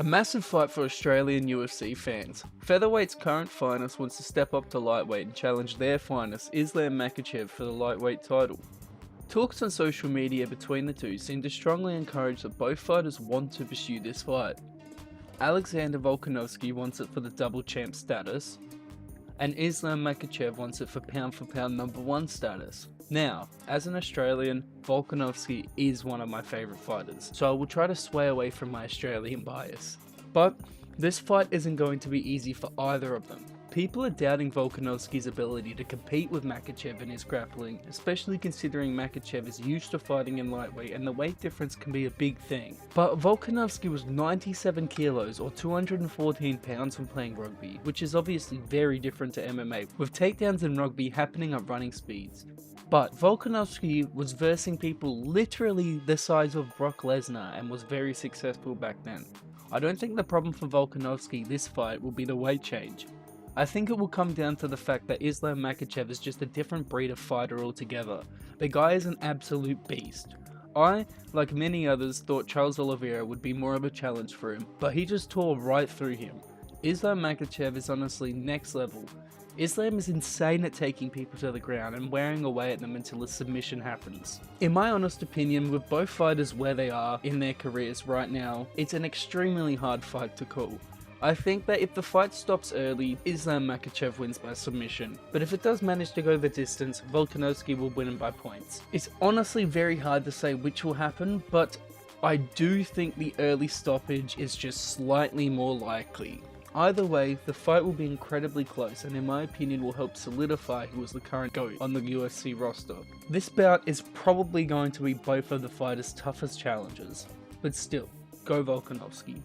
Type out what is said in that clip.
A massive fight for Australian UFC fans. Featherweight's current finalist wants to step up to lightweight and challenge their finalist Islam Makhachev for the lightweight title. Talks on social media between the two seem to strongly encourage that both fighters want to pursue this fight. Alexander Volkanovski wants it for the double champ status, and Islam Makhachev wants it for pound #1 status. Now, as an Australian, Volkanovski is one of my favourite fighters, so I will try to sway away from my Australian bias. But this fight isn't going to be easy for either of them. People are doubting Volkanovski's ability to compete with Makhachev in his grappling, especially considering Makhachev is used to fighting in lightweight and the weight difference can be a big thing. But Volkanovski was 97 kilos or 214 pounds when playing rugby, which is obviously very different to MMA, with takedowns in rugby happening at running speeds. But Volkanovski was versing people literally the size of Brock Lesnar and was very successful back then. I don't think the problem for Volkanovski this fight will be the weight change. I think it will come down to the fact that Islam Makhachev is just a different breed of fighter altogether. The guy is an absolute beast. I, like many others, thought Charles Oliveira would be more of a challenge for him, but he just tore right through him. Islam Makhachev is honestly next level. Islam is insane at taking people to the ground and wearing away at them until a submission happens. In my honest opinion, with both fighters where they are in their careers right now, it's an extremely hard fight to call. I think that if the fight stops early, Islam Makhachev wins by submission, but if it does manage to go the distance, Volkanovski will win by points. It's honestly very hard to say which will happen, but I do think the early stoppage is just slightly more likely. Either way, the fight will be incredibly close and in my opinion will help solidify who is the current GOAT on the UFC roster. This bout is probably going to be both of the fighters' toughest challenges, but still, go Volkanovski.